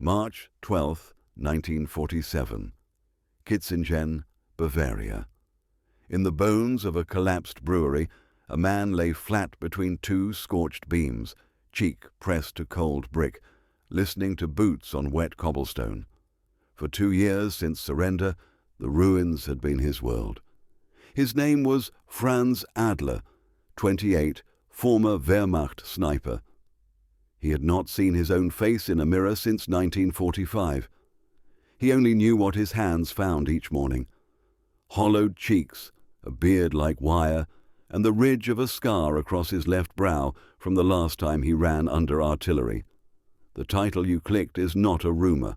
March 12, 1947. Kitzingen, Bavaria. In the bones of a collapsed brewery, a man lay flat between two scorched beams, cheek pressed to cold brick, listening to boots on wet cobblestone. For 2 years since surrender, the ruins had been his world. His name was Franz Adler, 28, former Wehrmacht sniper. He had not seen his own face in a mirror since 1945. He only knew what his hands found each morning. Hollowed cheeks, a beard like wire, and the ridge of a scar across his left brow from the last time he ran under artillery. The title you clicked is not a rumor.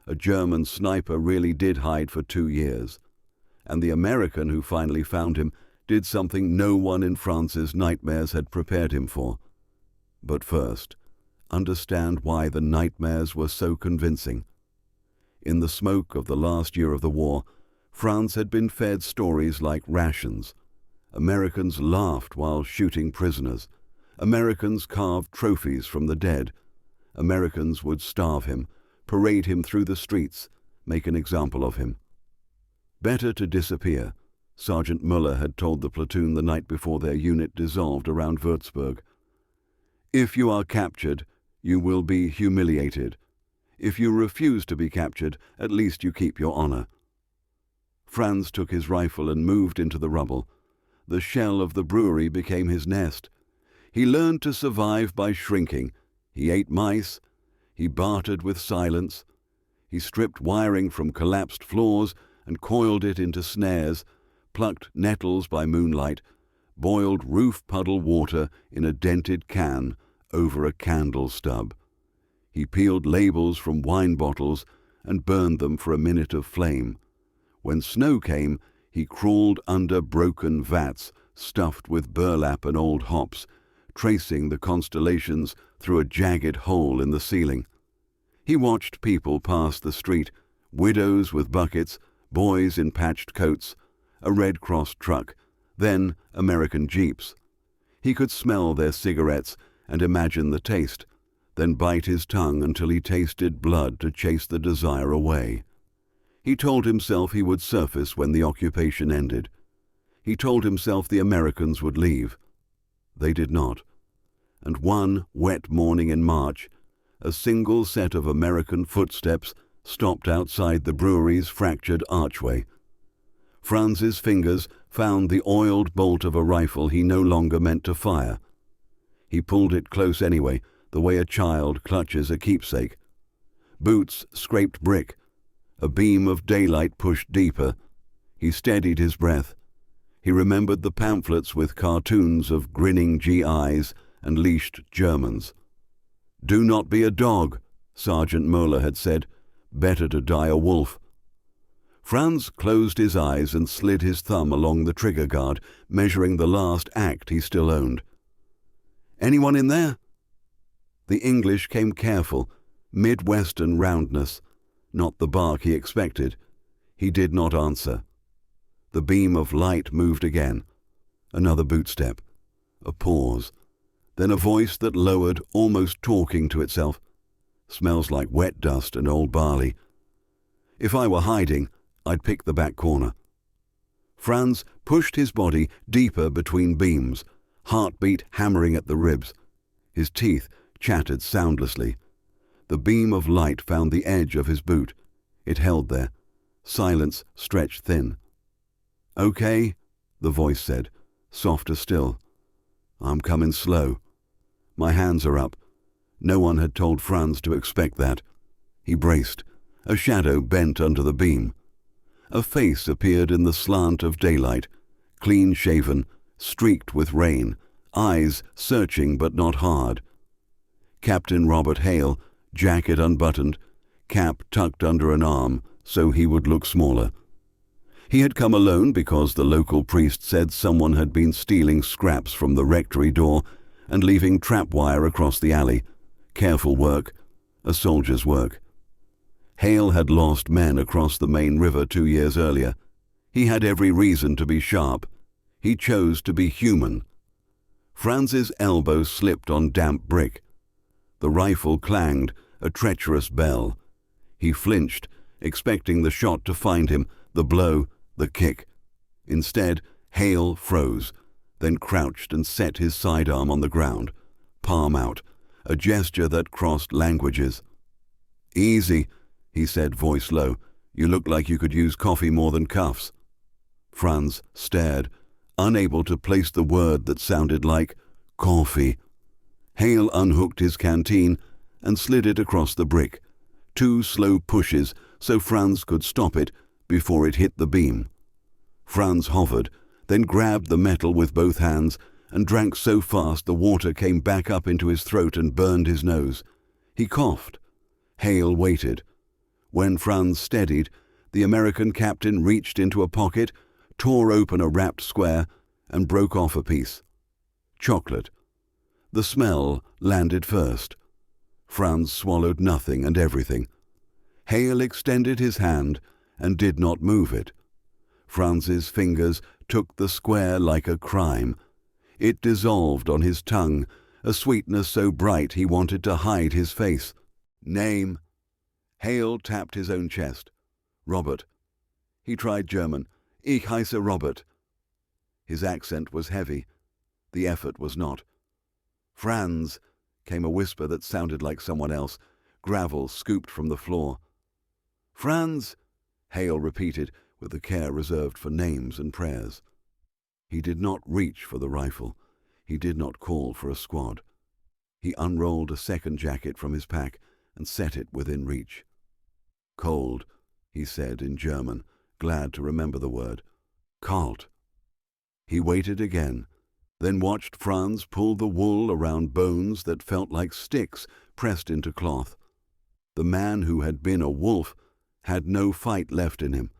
A German sniper really did hide for 2 years. And the American who finally found him did something no one in France's nightmares had prepared him for. But first, understand why the nightmares were so convincing. In the smoke of the last year of the war, France had been fed stories like rations. Americans laughed while shooting prisoners. Americans carved trophies from the dead. Americans would starve him, parade him through the streets, make an example of him. Better to disappear, Sergeant Muller had told the platoon the night before their unit dissolved around Würzburg. If you are captured, you will be humiliated. If you refuse to be captured, at least you keep your honor. Franz took his rifle and moved into the rubble. The shell of the brewery became his nest. He learned to survive by shrinking. He ate mice. He bartered with silence. He stripped wiring from collapsed floors and coiled it into snares, plucked nettles by moonlight, boiled roof puddle water in a dented can over a candle stub. He peeled labels from wine bottles and burned them for a minute of flame. When snow came, he crawled under broken vats stuffed with burlap and old hops, tracing the constellations through a jagged hole in the ceiling. He watched people pass the street, widows with buckets, boys in patched coats, a Red Cross truck, then American jeeps. He could smell their cigarettes and imagine the taste, then bite his tongue until he tasted blood to chase the desire away. He told himself he would surface when the occupation ended. He told himself the Americans would leave. They did not. And one wet morning in March, a single set of American footsteps stopped outside the brewery's fractured archway. Franz's fingers found the oiled bolt of a rifle he no longer meant to fire. He pulled it close anyway, the way a child clutches a keepsake. Boots scraped brick. A beam of daylight pushed deeper. He steadied his breath. He remembered the pamphlets with cartoons of grinning GIs and leashed Germans. "Do not be a dog," Sergeant Muller had said. "Better to die a wolf." Franz closed his eyes and slid his thumb along the trigger guard, measuring the last act he still owned. "Anyone in there?" The English came careful, Midwestern roundness, not the bark he expected. He did not answer. The beam of light moved again. Another bootstep. A pause. Then a voice that lowered, almost talking to itself. "Smells like wet dust and old barley. If I were hiding, I'd pick the back corner." Franz pushed his body deeper between beams, heartbeat hammering at the ribs. His teeth chattered soundlessly. The beam of light found the edge of his boot. It held there. Silence stretched thin. "Okay," the voice said, softer still. "I'm coming slow. My hands are up." No one had told Franz to expect that. He braced. A shadow bent under the beam. A face appeared in the slant of daylight, clean-shaven, streaked with rain, eyes searching but not hard. Captain Robert Hale, jacket unbuttoned, cap tucked under an arm so he would look smaller. He had come alone because the local priest said someone had been stealing scraps from the rectory door and leaving trap wire across the alley. Careful work, a soldier's work. Hale had lost men across the main river 2 years earlier. He had every reason to be sharp. He chose to be human. Franz's elbow slipped on damp brick. The rifle clanged, a treacherous bell, He flinched, expecting the shot to find him, the blow, the kick. Instead, Hale froze, then crouched and set his sidearm on the ground, palm out, a gesture that crossed languages. "Easy," he said, voice low. "You look like you could use coffee more than cuffs." Franz stared, unable to place the word that sounded like coffee. Hale unhooked his canteen and slid it across the brick. 2 slow pushes so Franz could stop it before it hit the beam. Franz hovered, then grabbed the metal with both hands and drank so fast the water came back up into his throat and burned his nose. He coughed. Hale waited. When Franz steadied, the American captain reached into a pocket, tore open a wrapped square, and broke off a piece. Chocolate. The smell landed first. Franz swallowed nothing and everything. Hale extended his hand and did not move it. Franz's fingers took the square like a crime. It dissolved on his tongue, a sweetness so bright he wanted to hide his face. "Name?" Hale tapped his own chest. "Robert." He tried German. "Ich heiße Robert." His accent was heavy. The effort was not. "Franz," came a whisper that sounded like someone else. Gravel scooped from the floor. "Franz," Hale repeated, with the care reserved for names and prayers. He did not reach for the rifle. He did not call for a squad. He unrolled a second jacket from his pack and set it within reach. "Cold," he said in German, glad to remember the word. "Kalt." He waited again, then watched Franz pull the wool around bones that felt like sticks pressed into cloth. The man who had been a wolf had no fight left in him.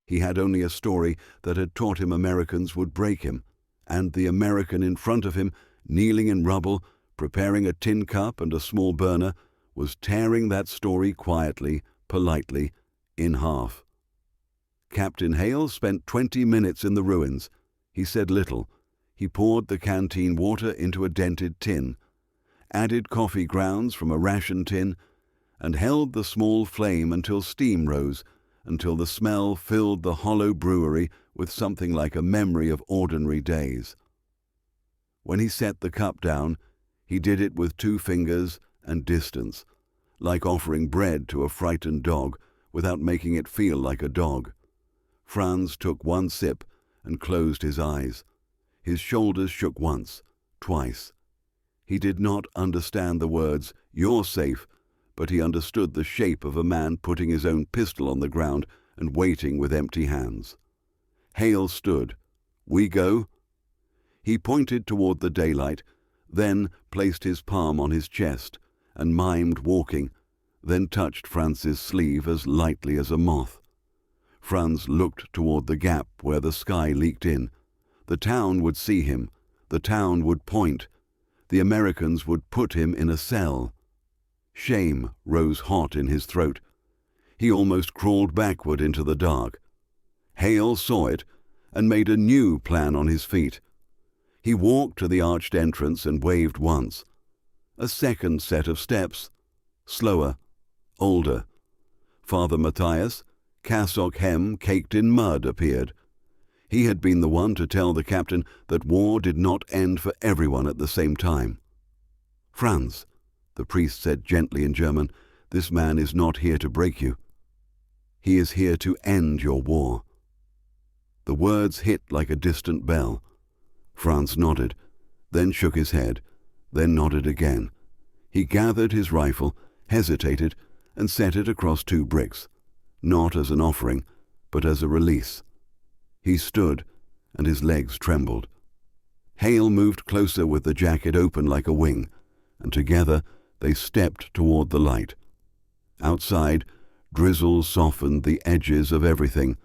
He had only a story that had taught him Americans would break him, and the American in front of him, kneeling in rubble, preparing a tin cup and a small burner, was tearing that story quietly, politely, in half. Captain Hale spent 20 minutes in the ruins. He said little. He poured the canteen water into a dented tin, added coffee grounds from a ration tin, and held the small flame until steam rose, until the smell filled the hollow brewery with something like a memory of ordinary days. When he set the cup down, he did it with 2 fingers and distance, like offering bread to a frightened dog without making it feel like a dog. Franz took 1 sip and closed his eyes. His shoulders shook once, twice. He did not understand the words, "You're safe," but he understood the shape of a man putting his own pistol on the ground and waiting with empty hands. Hale stood. "We go?" He pointed toward the daylight, then placed his palm on his chest and mimed walking, then touched Franz's sleeve as lightly as a moth. Franz looked toward the gap where the sky leaked in. The town would see him. The town would point. The Americans would put him in a cell. Shame rose hot in his throat. He almost crawled backward into the dark. Hale saw it and made a new plan on his feet. He walked to the arched entrance and waved once. A second set of steps, slower, older. Father Matthias, cassock hem caked in mud, appeared. He had been the one to tell the captain that war did not end for everyone at the same time. "Franz," the priest said gently in German, "this man is not here to break you. He is here to end your war." The words hit like a distant bell. Franz nodded, then shook his head, then nodded again. He gathered his rifle, hesitated, and set it across 2 bricks, not as an offering, but as a release. He stood, and his legs trembled. Hale moved closer with the jacket open like a wing, and together they stepped toward the light. Outside, drizzle softened the edges of everything.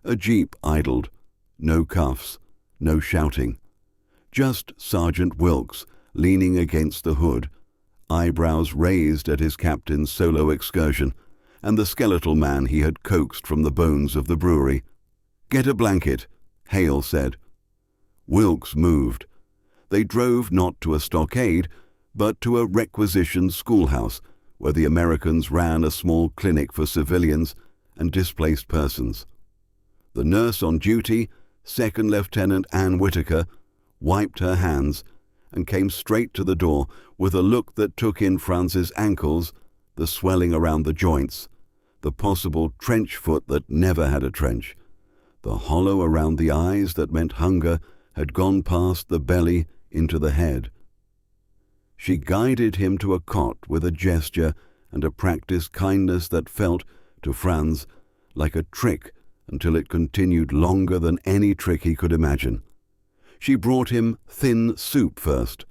A jeep idled. No cuffs, no shouting. Just Sergeant Wilkes leaning against the hood, eyebrows raised at his captain's solo excursion, and the skeletal man he had coaxed from the bones of the brewery. "Get a blanket," Hale said. Wilkes moved. They drove not to a stockade, but to a requisitioned schoolhouse, where the Americans ran a small clinic for civilians and displaced persons. The nurse on duty, Second Lieutenant Ann Whitaker, wiped her hands and came straight to the door with a look that took in Franz's ankles, the swelling around the joints, the possible trench foot that never had a trench, the hollow around the eyes that meant hunger had gone past the belly into the head. She guided him to a cot with a gesture and a practiced kindness that felt, to Franz, like a trick until it continued longer than any trick he could imagine. She brought him thin soup first,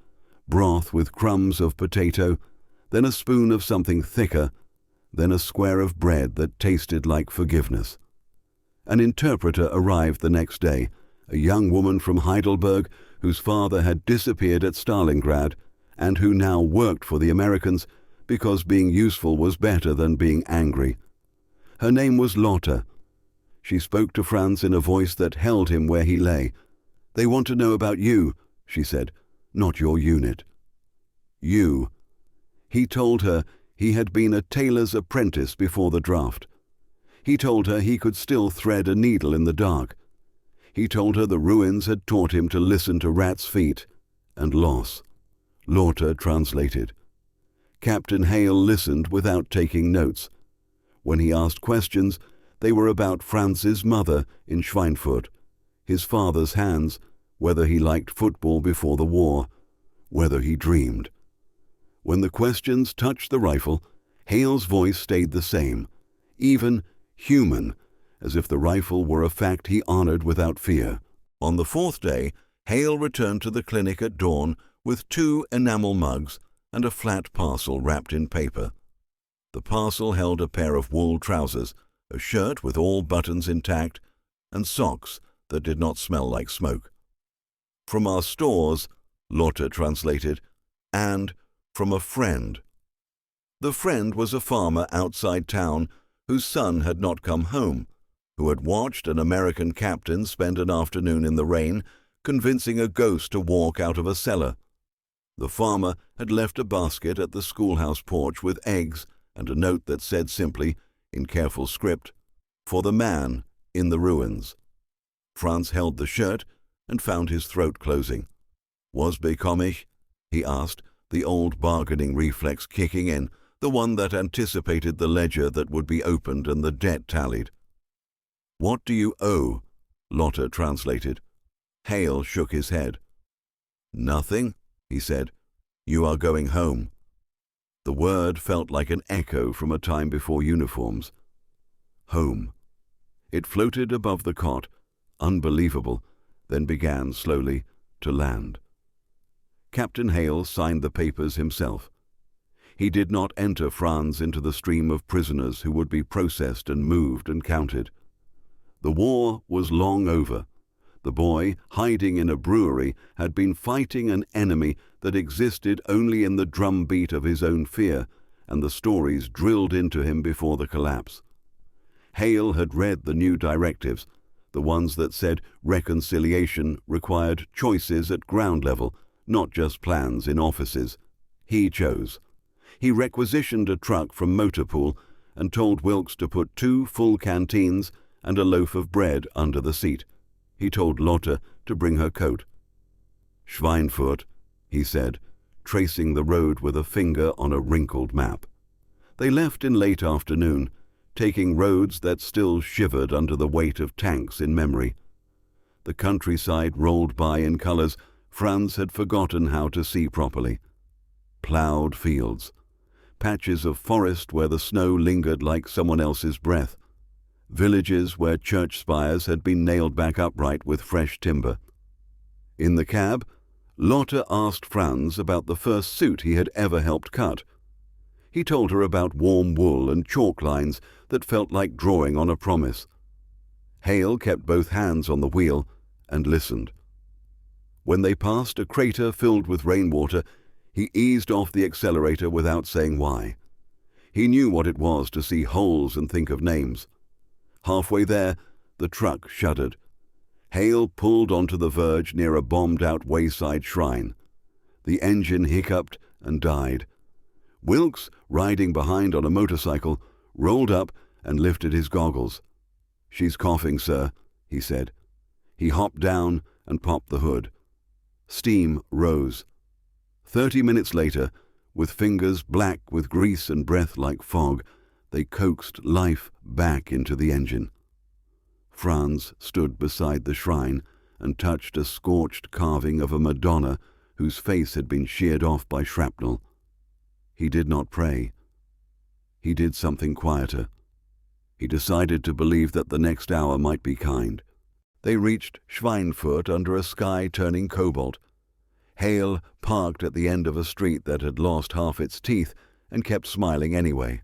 broth with crumbs of potato, then a spoon of something thicker, then a square of bread that tasted like forgiveness. An interpreter arrived the next day, a young woman from Heidelberg whose father had disappeared at Stalingrad and who now worked for the Americans because being useful was better than being angry. Her name was Lotte. She spoke to Franz in a voice that held him where he lay. "They want to know about you," she said, "not your unit." You. He told her he had been a tailor's apprentice before the draft. He told her he could still thread a needle in the dark. He told her the ruins had taught him to listen to rats' feet and loss. Lotte translated. Captain Hale listened without taking notes. When he asked questions, they were about Franz's mother in Schweinfurt, his father's hands, whether he liked football before the war, whether he dreamed. When the questions touched the rifle, Hale's voice stayed the same, even human, as if the rifle were a fact he honored without fear. On the fourth day, Hale returned to the clinic at dawn with 2 enamel mugs and a flat parcel wrapped in paper. The parcel held a pair of wool trousers, a shirt with all buttons intact, and socks that did not smell like smoke. "From our stores," Lotte translated, and "from a friend." The friend was a farmer outside town whose son had not come home, who had watched an American captain spend an afternoon in the rain convincing a ghost to walk out of a cellar. The farmer had left a basket at the schoolhouse porch with eggs and a note that said simply, in careful script, "For the man in the ruins." Franz held the shirt and found his throat closing. "Was bekomme ich?" he asked, the old bargaining reflex kicking in, the one that anticipated the ledger that would be opened and the debt tallied. "What do you owe?" Lotte translated. Hale shook his head. "Nothing," he said. "You are going home." The word felt like an echo from a time before uniforms. Home. It floated above the cot, unbelievable, then began slowly to land. Captain Hale signed the papers himself. He did not enter Franz into the stream of prisoners who would be processed and moved and counted. The war was long over. The boy, hiding in a brewery, had been fighting an enemy that existed only in the drumbeat of his own fear and the stories drilled into him before the collapse. Hale had read the new directives, the ones that said reconciliation required choices at ground level, not just plans in offices. He chose. He requisitioned a truck from Motorpool and told Wilkes to put 2 full canteens and a loaf of bread under the seat. He told Lotte to bring her coat. "Schweinfurt," he said, tracing the road with a finger on a wrinkled map. They left in late afternoon, taking roads that still shivered under the weight of tanks in memory. The countryside rolled by in colors Franz had forgotten how to see properly. Ploughed fields, patches of forest where the snow lingered like someone else's breath, villages where church spires had been nailed back upright with fresh timber. In the cab, Lotte asked Franz about the first suit he had ever helped cut. He told her about warm wool and chalk lines that felt like drawing on a promise. Hale kept both hands on the wheel and listened. When they passed a crater filled with rainwater, he eased off the accelerator without saying why. He knew what it was to see holes and think of names. Halfway there, the truck shuddered. Hale pulled onto the verge near a bombed-out wayside shrine. The engine hiccuped and died. Wilkes, riding behind on a motorcycle, rolled up and lifted his goggles. "She's coughing, sir," he said. He hopped down and popped the hood. Steam rose. 30 minutes later, with fingers black with grease and breath like fog, they coaxed life back into the engine. Franz stood beside the shrine and touched a scorched carving of a Madonna whose face had been sheared off by shrapnel. He did not pray. He did something quieter. He decided to believe that the next hour might be kind. They reached Schweinfurt under a sky turning cobalt. Hale parked at the end of a street that had lost half its teeth and kept smiling anyway.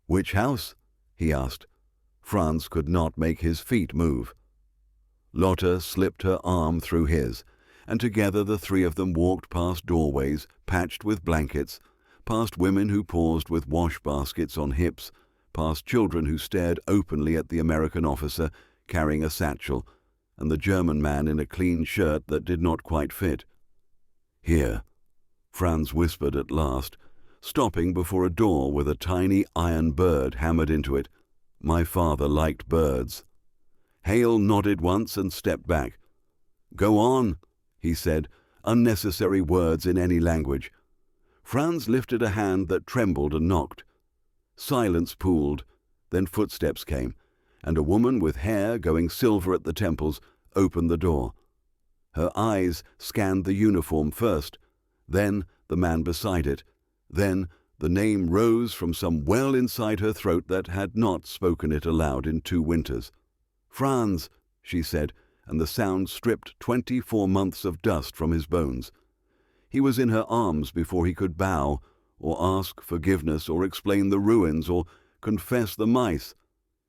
"Which house?" he asked. Franz could not make his feet move. Lotte slipped her arm through his, and together the three of them walked past doorways patched with blankets, past women who paused with wash baskets on hips, past children who stared openly at the American officer carrying a satchel, and the German man in a clean shirt that did not quite fit. "Here," Franz whispered at last, stopping before a door with a tiny iron bird hammered into it. "My father liked birds." Hale nodded once and stepped back. "Go on," he said, unnecessary words in any language. Franz lifted a hand that trembled and knocked. Silence pooled, then footsteps came, and a woman with hair going silver at the temples opened the door. Her eyes scanned the uniform first, then the man beside it, then the name rose from some well inside her throat that had not spoken it aloud in 2 winters. "Franz," she said, and the sound stripped 24 months of dust from his bones. He was in her arms before he could bow, or ask forgiveness, or explain the ruins, or confess the mice.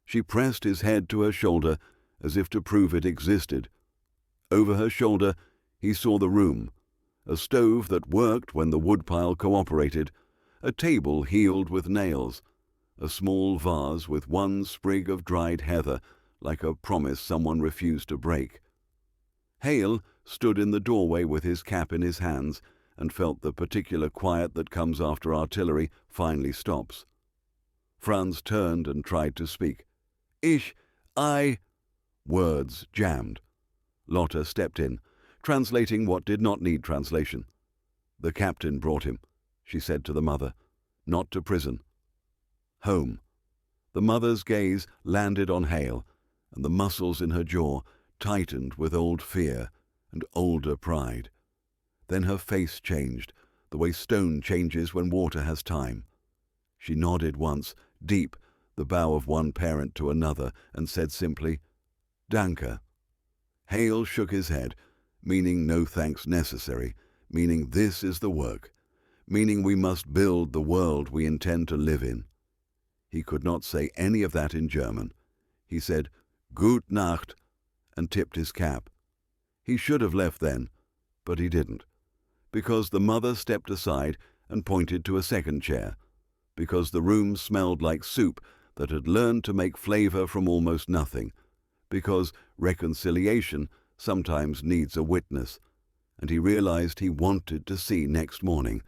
She pressed his head to her shoulder as if to prove it existed. Over her shoulder he saw the room, a stove that worked when the woodpile cooperated, a table heeled with nails, a small vase with 1 sprig of dried heather, like a promise someone refused to break. Hale stood in the doorway with his cap in his hands and felt the particular quiet that comes after artillery finally stops. Franz turned and tried to speak. I... Words jammed. Lotte stepped in, translating what did not need translation. "The captain brought him," she said to the mother. "Not to prison. Home." The mother's gaze landed on Hale, and the muscles in her jaw tightened with old fear and older pride. Then her face changed, the way stone changes when water has time. She nodded once, deep, the bow of one parent to another, and said simply, "Danke." Hale shook his head, meaning no thanks necessary, meaning this is the work, meaning we must build the world we intend to live in. He could not say any of that in German. He said, "Gut Nacht," and tipped his cap. He should have left then, but he didn't, because the mother stepped aside and pointed to a second chair, because the room smelled like soup that had learned to make flavor from almost nothing, because reconciliation sometimes needs a witness, and he realized he wanted to see next morning,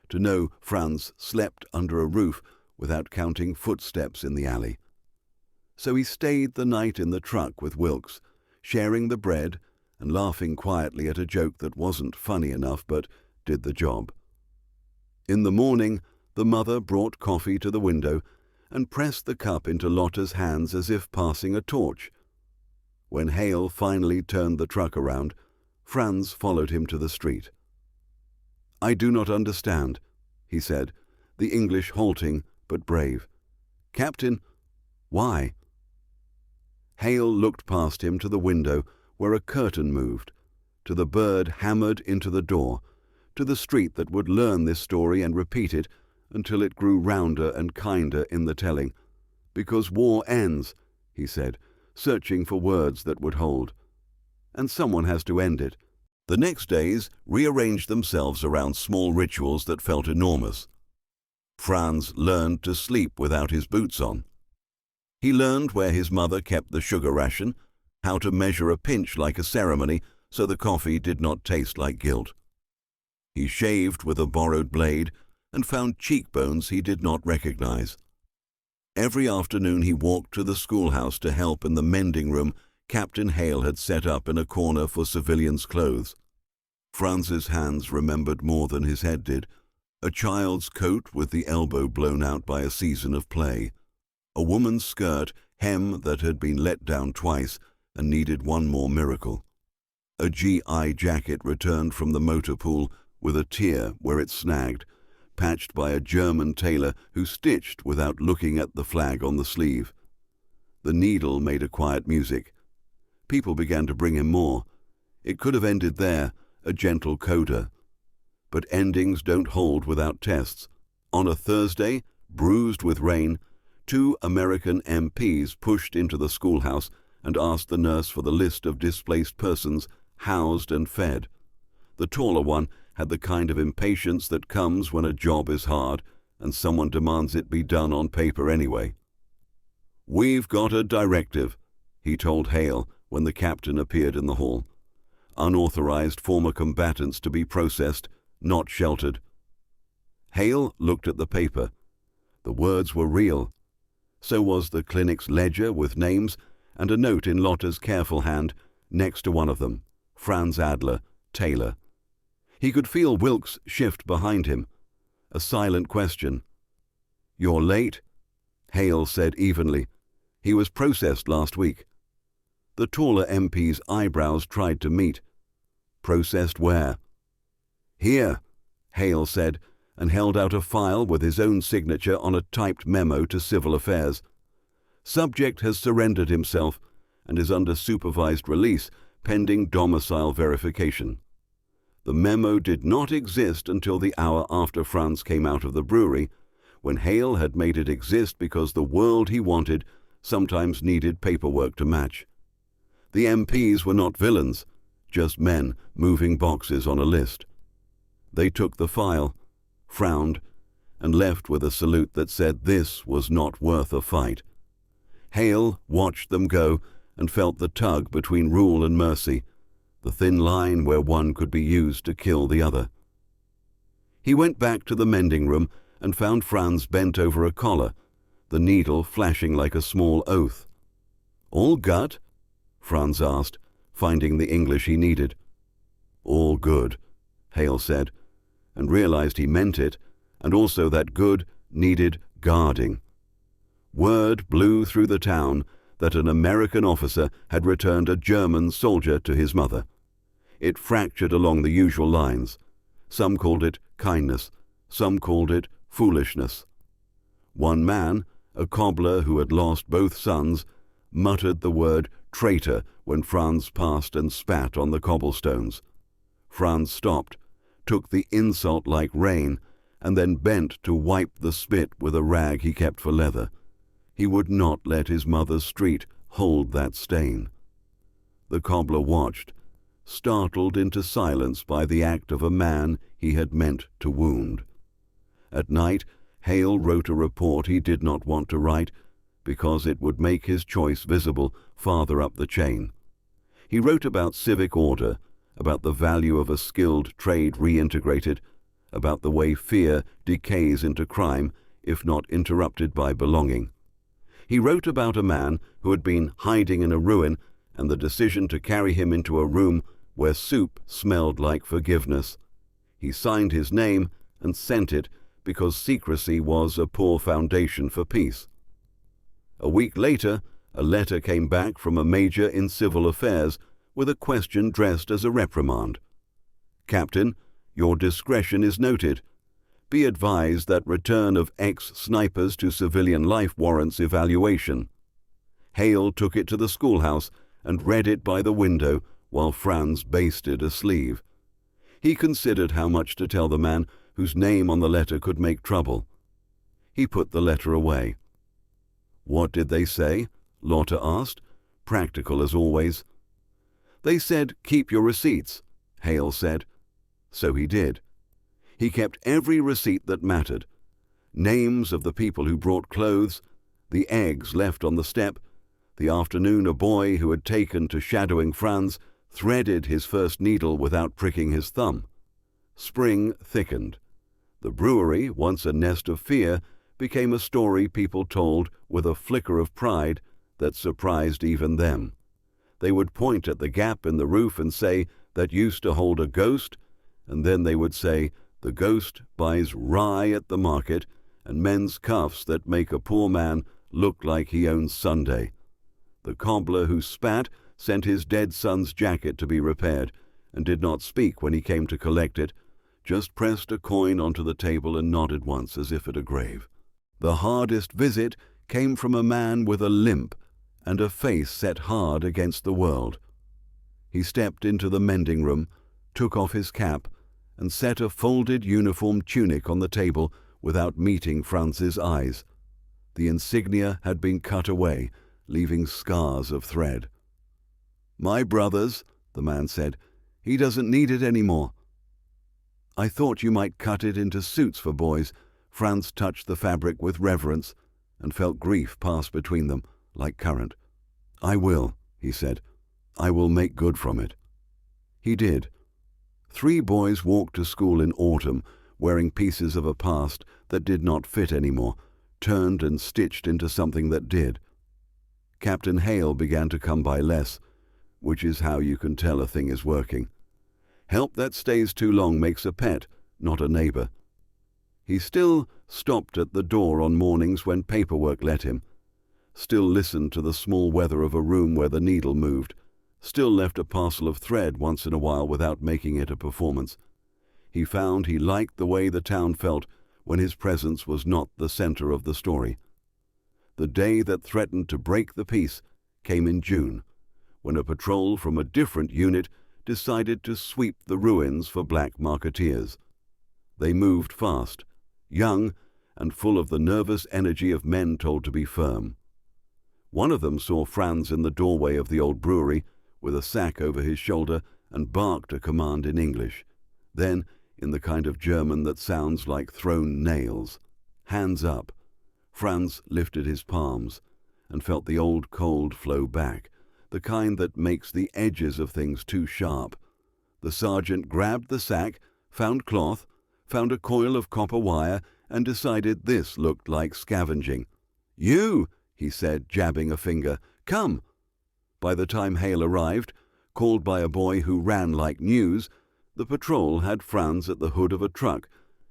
to know Franz slept under a roof without counting footsteps in the alley. So he stayed the night in the truck with Wilkes, sharing the bread and laughing quietly at a joke that wasn't funny enough but did the job. In the morning, the mother brought coffee to the window and pressed the cup into Lotte's hands as if passing a torch. When Hale finally turned the truck around, Franz followed him to the street. "I do not understand," he said, the English halting but brave. "Captain, why?" Hale looked past him to the window where a curtain moved, to the bird hammered into the door, to the street that would learn this story and repeat it until it grew rounder and kinder in the telling. "Because war ends," he said, searching for words that would hold. "And someone has to end it." The next days rearranged themselves around small rituals that felt enormous. Franz learned to sleep without his boots on. He learned where his mother kept the sugar ration, how to measure a pinch like a ceremony so the coffee did not taste like guilt. He shaved with a borrowed blade, and found cheekbones he did not recognize. Every afternoon he walked to the schoolhouse to help in the mending room Captain Hale had set up in a corner for civilians' clothes. Franz's hands remembered more than his head did. A child's coat with the elbow blown out by a season of play. A woman's skirt, hem that had been let down twice and needed one more miracle. A GI jacket returned from the motor pool with a tear where it snagged, patched by a German tailor who stitched without looking at the flag on the sleeve. The needle made a quiet music. People began to bring him more. It could have ended there, a gentle coda. But endings don't hold without tests. On a Thursday, bruised with rain, 2 American MPs pushed into the schoolhouse and asked the nurse for the list of displaced persons housed and fed. The taller one had the kind of impatience that comes when a job is hard and someone demands it be done on paper anyway. "We've got a directive," he told Hale when the captain appeared in the hall. "Unauthorized former combatants to be processed, not sheltered." Hale looked at the paper. The words were real. So was the clinic's ledger with names and a note in Lotta's careful hand next to one of them, Franz Adler, tailor. He could feel Wilkes shift behind him. A silent question. "You're late?" Hale said evenly. "He was processed last week." The taller MP's eyebrows tried to meet. "Processed where?" "Here," Hale said, and held out a file with his own signature on a typed memo to Civil Affairs. "Subject has surrendered himself and is under supervised release pending domicile verification." The memo did not exist until the hour after Franz came out of the brewery, when Hale had made it exist because the world he wanted sometimes needed paperwork to match. The MPs were not villains, just men moving boxes on a list. They took the file, frowned, and left with a salute that said this was not worth a fight. Hale watched them go and felt the tug between rule and mercy, the thin line where one could be used to kill the other. He went back to the mending room and found Franz bent over a collar, the needle flashing like a small oath. "All gut?" Franz asked, finding the English he needed. "All good," Hale said, and realized he meant it, and also that good needed guarding. Word blew through the town that an American officer had returned a German soldier to his mother. It fractured along the usual lines. Some called it kindness, some called it foolishness. One man, a cobbler who had lost both sons, muttered the word traitor when Franz passed and spat on the cobblestones. Franz stopped, took the insult like rain, and then bent to wipe the spit with a rag he kept for leather. He would not let his mother's street hold that stain. The cobbler watched, startled into silence by the act of a man he had meant to wound. At night, Hale wrote a report he did not want to write because it would make his choice visible farther up the chain. He wrote about civic order, about the value of a skilled trade reintegrated, about the way fear decays into crime if not interrupted by belonging. He wrote about a man who had been hiding in a ruin and the decision to carry him into a room where soup smelled like forgiveness. He signed his name and sent it because secrecy was a poor foundation for peace. A week later, a letter came back from a major in civil affairs with a question dressed as a reprimand. "Captain, your discretion is noted. Be advised that return of ex-snipers to civilian life warrants evaluation." Hale took it to the schoolhouse and read it by the window while Franz basted a sleeve. He considered how much to tell the man whose name on the letter could make trouble. He put the letter away. "What did they say?" Lotta asked, practical as always. "They said, keep your receipts," Hale said. So he did. He kept every receipt that mattered. Names of the people who brought clothes, the eggs left on the step, the afternoon a boy who had taken to shadowing Franz threaded his first needle without pricking his thumb. Spring thickened. The brewery, once a nest of fear, became a story people told with a flicker of pride that surprised even them. They would point at the gap in the roof and say, "That used to hold a ghost," and then they would say, "The ghost buys rye at the market and men's cuffs that make a poor man look like he owns Sunday." The cobbler who spat sent his dead son's jacket to be repaired and did not speak when he came to collect it, just pressed a coin onto the table and nodded once as if at a grave. The hardest visit came from a man with a limp and a face set hard against the world. He stepped into the mending room, took off his cap, and set a folded uniform tunic on the table without meeting Franz's eyes. The insignia had been cut away, leaving scars of thread. "My brother's," the man said. "He doesn't need it anymore." "I thought you might cut it into suits for boys." Franz touched the fabric with reverence and felt grief pass between them like current. "I will," he said. "I will make good from it." He did. 3 boys walked to school in autumn, wearing pieces of a past that did not fit anymore, turned and stitched into something that did. Captain Hale began to come by less, which is how you can tell a thing is working. Help that stays too long makes a pet, not a neighbor. He still stopped at the door on mornings when paperwork let him, still listened to the small weather of a room where the needle moved, still left a parcel of thread once in a while without making it a performance. He found he liked the way the town felt when his presence was not the center of the story. The day that threatened to break the peace came in June, when a patrol from a different unit decided to sweep the ruins for black marketeers. They moved fast, young and full of the nervous energy of men told to be firm. One of them saw Franz in the doorway of the old brewery with a sack over his shoulder and barked a command in English. Then, in the kind of German that sounds like thrown nails, "Hands up." Franz lifted his palms and felt the old cold flow back, the kind that makes the edges of things too sharp. The sergeant grabbed the sack, found cloth, found a coil of copper wire, and decided this looked like scavenging. "You," he said, jabbing a finger, "come." By the time Hale arrived, called by a boy who ran like news, the patrol had Franz at the hood of a truck,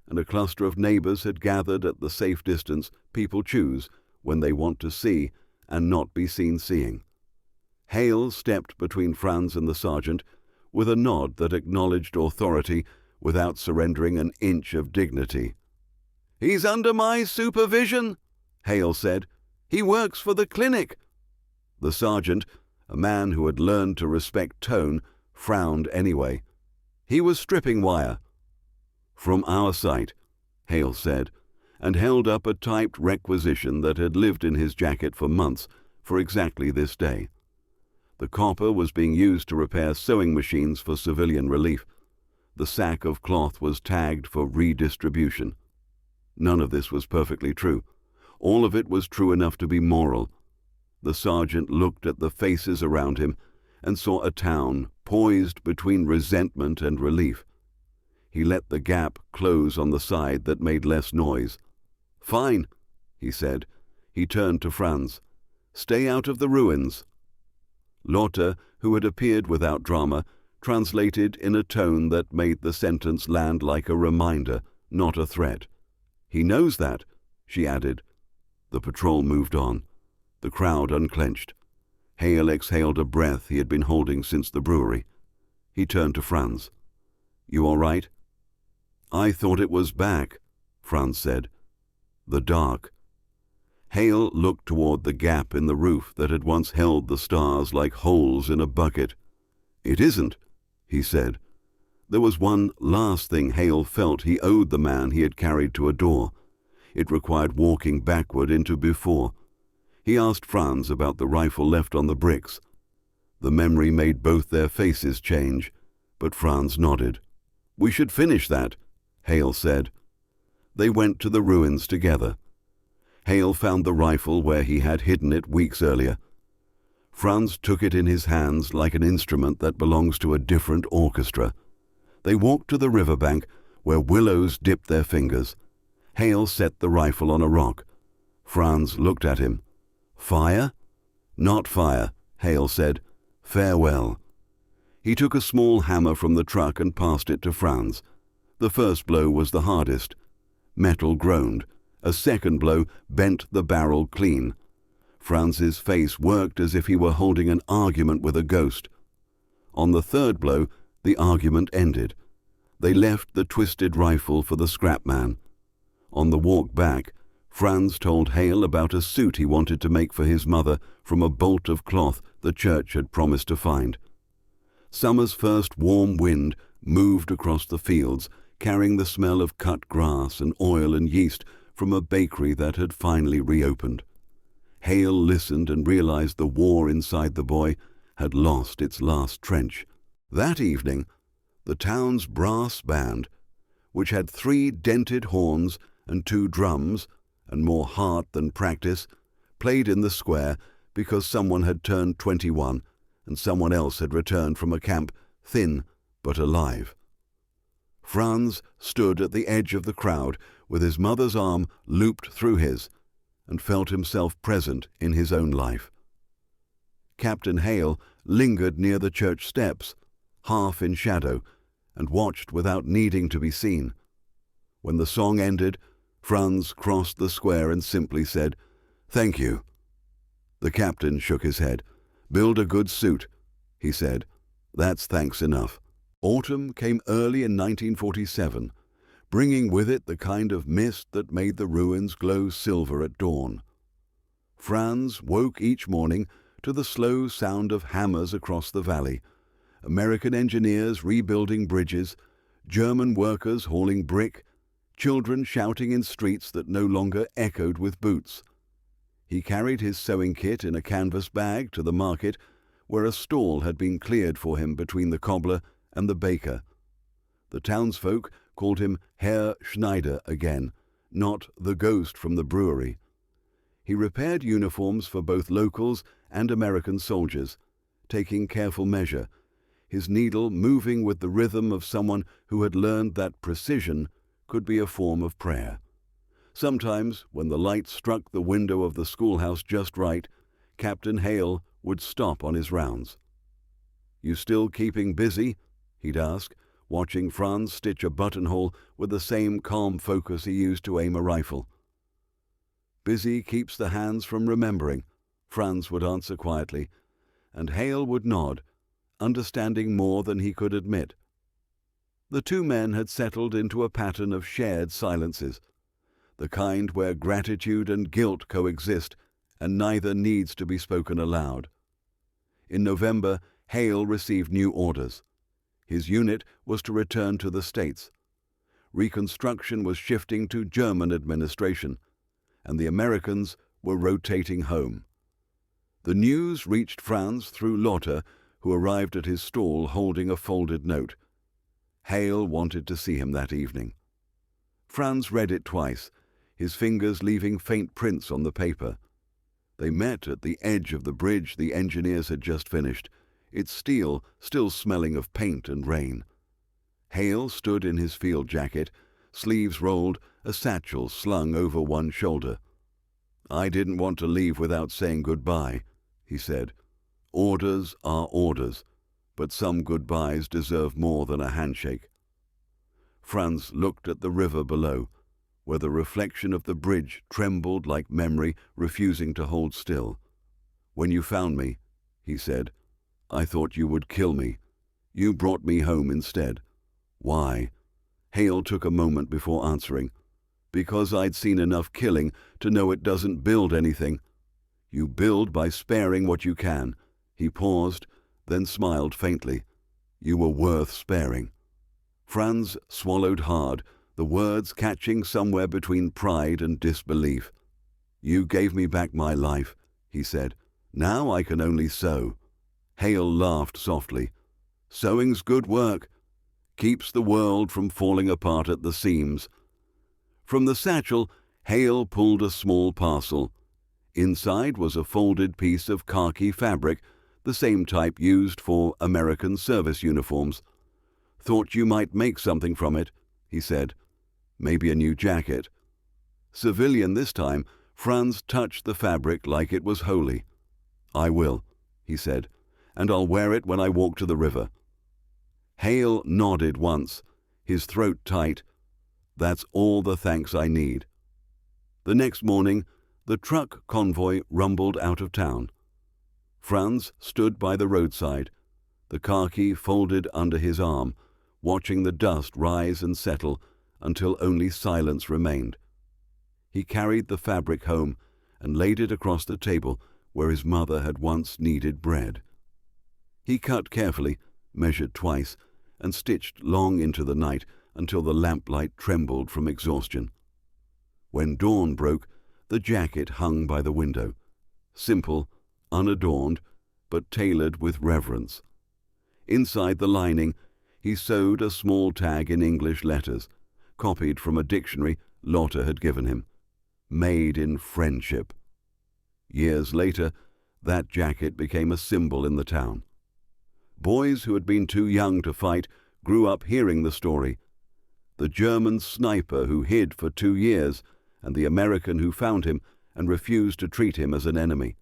and a cluster of neighbors had gathered at the safe distance people choose when they want to see and not be seen seeing. Hale stepped between Franz and the sergeant with a nod that acknowledged authority without surrendering an inch of dignity. "He's under my supervision," Hale said. "He works for the clinic." The sergeant, a man who had learned to respect tone, frowned anyway. He was stripping wire. "From our site," Hale said, and held up a typed requisition that had lived in his jacket for months for exactly this day. The copper was being used to repair sewing machines for civilian relief. The sack of cloth was tagged for redistribution. None of this was perfectly true. All of it was true enough to be moral. The sergeant looked at the faces around him and saw a town poised between resentment and relief. He let the gap close on the side that made less noise. "Fine," he said. He turned to Franz. "Stay out of the ruins." Lotte, who had appeared without drama, translated in a tone that made the sentence land like a reminder, not a threat. "He knows that," she added. The patrol moved on. The crowd unclenched. Hale exhaled a breath he had been holding since the brewery. He turned to Franz. "You all right?" "I thought it was back," Franz said. "The dark." Hale looked toward the gap in the roof that had once held the stars like holes in a bucket. "It isn't," he said. There was one last thing Hale felt he owed the man he had carried to a door. It required walking backward into before. He asked Franz about the rifle left on the bricks. The memory made both their faces change, but Franz nodded. "We should finish that," Hale said. They went to the ruins together. Hale found the rifle where he had hidden it weeks earlier. Franz took it in his hands like an instrument that belongs to a different orchestra. They walked to the riverbank, where willows dipped their fingers. Hale set the rifle on a rock. Franz looked at him. "Fire?" "Not fire," Hale said. "Farewell." He took a small hammer from the truck and passed it to Franz. The first blow was the hardest. Metal groaned. A second blow bent the barrel clean. Franz's face worked as if he were holding an argument with a ghost. On the third blow, the argument ended. They left the twisted rifle for the scrap man. On the walk back, Franz told Hale about a suit he wanted to make for his mother from a bolt of cloth the church had promised to find. Summer's first warm wind moved across the fields, carrying the smell of cut grass and oil and yeast from a bakery that had finally reopened. Hale listened and realized the war inside the boy had lost its last trench. That evening, the town's brass band, which had 3 dented horns and 2 drums, and more heart than practice, played in the square because someone had turned 21 and someone else had returned from a camp thin but alive. Franz stood at the edge of the crowd with his mother's arm looped through his and felt himself present in his own life. Captain Hale lingered near the church steps, half in shadow, and watched without needing to be seen. When the song ended, Franz crossed the square and simply said, "Thank you." The captain shook his head. "Build a good suit," he said. "That's thanks enough." Autumn came early in 1947, bringing with it the kind of mist that made the ruins glow silver at dawn. Franz woke each morning to the slow sound of hammers across the valley, American engineers rebuilding bridges, German workers hauling brick, children shouting in streets that no longer echoed with boots. He carried his sewing kit in a canvas bag to the market, where a stall had been cleared for him between the cobbler and the baker. The townsfolk called him Herr Schneider again, not the ghost from the brewery. He repaired uniforms for both locals and American soldiers, taking careful measure, his needle moving with the rhythm of someone who had learned that precision could be a form of prayer. Sometimes, when the light struck the window of the schoolhouse just right, Captain Hale would stop on his rounds. "You still keeping busy?" he'd ask, watching Franz stitch a buttonhole with the same calm focus he used to aim a rifle. "Busy keeps the hands from remembering," Franz would answer quietly, and Hale would nod, understanding more than he could admit. The two men had settled into a pattern of shared silences, the kind where gratitude and guilt coexist and neither needs to be spoken aloud. In November, Hale received new orders. His unit was to return to the States. Reconstruction was shifting to German administration, and the Americans were rotating home. The news reached Franz through Lotte, who arrived at his stall holding a folded note. Hale wanted to see him that evening. Franz read it twice, his fingers leaving faint prints on the paper. They met at the edge of the bridge the engineers had just finished, its steel still smelling of paint and rain. Hale stood in his field jacket, sleeves rolled, a satchel slung over one shoulder. "I didn't want to leave without saying goodbye," he said. "Orders are orders, but some goodbyes deserve more than a handshake." Franz looked at the river below, where the reflection of the bridge trembled like memory refusing to hold still. "When you found me," he said, "I thought you would kill me. You brought me home instead." "Why?" Hale took a moment before answering. "Because I'd seen enough killing to know it doesn't build anything. You build by sparing what you can." He paused, then smiled faintly. "You were worth sparing." Franz swallowed hard, the words catching somewhere between pride and disbelief. "You gave me back my life," he said. "Now I can only sew." Hale laughed softly. "Sewing's good work. Keeps the world from falling apart at the seams." From the satchel, Hale pulled a small parcel. Inside was a folded piece of khaki fabric, the same type used for American service uniforms. "Thought you might make something from it," he said. Maybe a new jacket. Civilian this time, Franz touched the fabric like it was holy. I will, he said, and I'll wear it when I walk to the river. Hale nodded once, his throat tight. That's all the thanks I need. The next morning, the truck convoy rumbled out of town. Franz stood by the roadside, the khaki folded under his arm, watching the dust rise and settle until only silence remained. He carried the fabric home and laid it across the table where his mother had once kneaded bread. He cut carefully, measured twice, and stitched long into the night until the lamplight trembled from exhaustion. When dawn broke, the jacket hung by the window, simple, unadorned, but tailored with reverence. Inside the lining, he sewed a small tag in English letters, copied from a dictionary Lotte had given him. Made in friendship. Years later, that jacket became a symbol in the town. Boys who had been too young to fight grew up hearing the story. The German sniper who hid for 2 years, and the American who found him and refused to treat him as an enemy.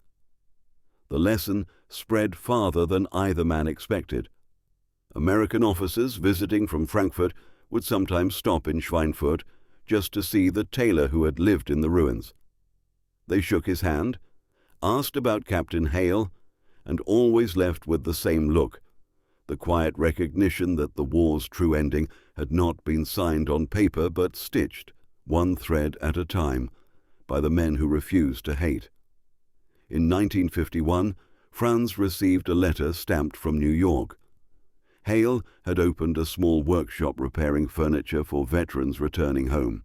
The lesson spread farther than either man expected. American officers visiting from Frankfurt would sometimes stop in Schweinfurt just to see the tailor who had lived in the ruins. They shook his hand, asked about Captain Hale, and always left with the same look, the quiet recognition that the war's true ending had not been signed on paper but stitched, one thread at a time, by the men who refused to hate. In 1951, Franz received a letter stamped from New York. Hale had opened a small workshop repairing furniture for veterans returning home.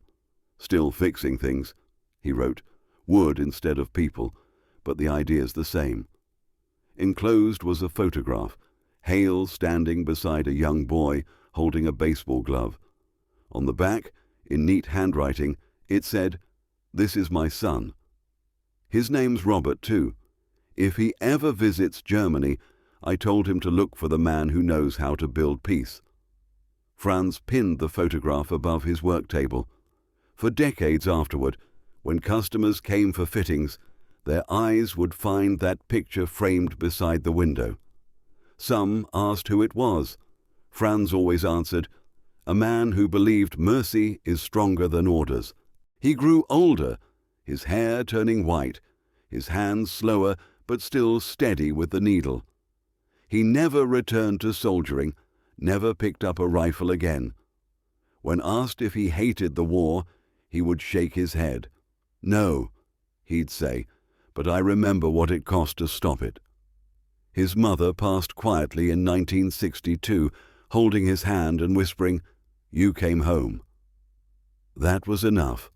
Still fixing things, he wrote, wood instead of people, but the idea's the same. Enclosed was a photograph, Hale standing beside a young boy holding a baseball glove. On the back, in neat handwriting, it said, "This is my son." His name's Robert, too. If he ever visits Germany, I told him to look for the man who knows how to build peace. Franz pinned the photograph above his work table. For decades afterward, when customers came for fittings, their eyes would find that picture framed beside the window. Some asked who it was. Franz always answered, "A man who believed mercy is stronger than orders." He grew older, his hair turning white, his hands slower but still steady with the needle. He never returned to soldiering, never picked up a rifle again. When asked if he hated the war, he would shake his head. "No," he'd say, "but I remember what it cost to stop it." His mother passed quietly in 1962, holding his hand and whispering, "You came home." That was enough.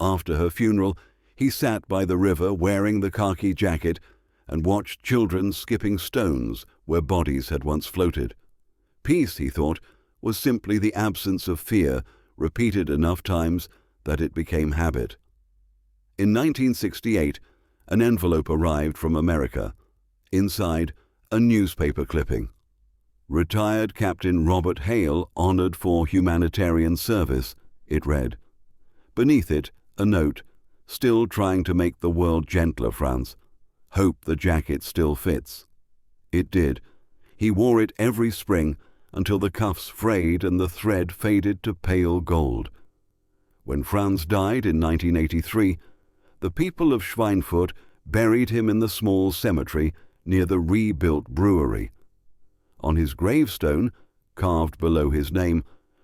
After her funeral, he sat by the river wearing the khaki jacket and watched children skipping stones where bodies had once floated. Peace, he thought, was simply the absence of fear, repeated enough times that it became habit. In 1968, an envelope arrived from America. Inside, a newspaper clipping. "Retired Captain Robert Hale honored for humanitarian service," it read. Beneath it, a note, "Still trying to make the world gentler, Franz. Hope the jacket still fits." It did. He wore it every spring until the cuffs frayed and the thread faded to pale gold. When Franz died in 1983, the people of Schweinfurt buried him in the small cemetery near the rebuilt brewery. On his gravestone, carved below his name,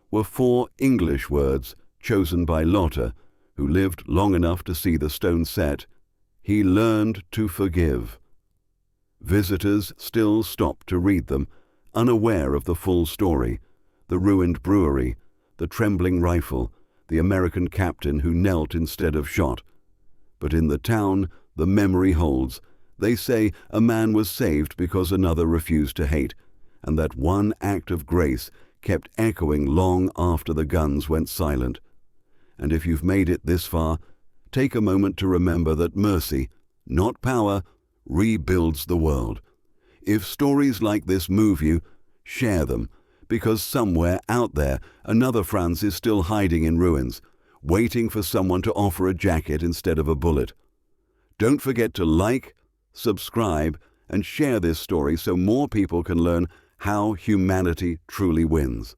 were 4 English words chosen by Lotte, who lived long enough to see the stone set. He learned to forgive. Visitors still stopped to read them, unaware of the full story, the ruined brewery, the trembling rifle, the American captain who knelt instead of shot. But in the town, the memory holds. They say a man was saved because another refused to hate, and that one act of grace kept echoing long after the guns went silent. And if you've made it this far, take a moment to remember that mercy, not power, rebuilds the world. If stories like this move you, share them, because somewhere out there another Franz is still hiding in ruins, waiting for someone to offer a jacket instead of a bullet. Don't forget to like, subscribe, and share this story so more people can learn how humanity truly wins.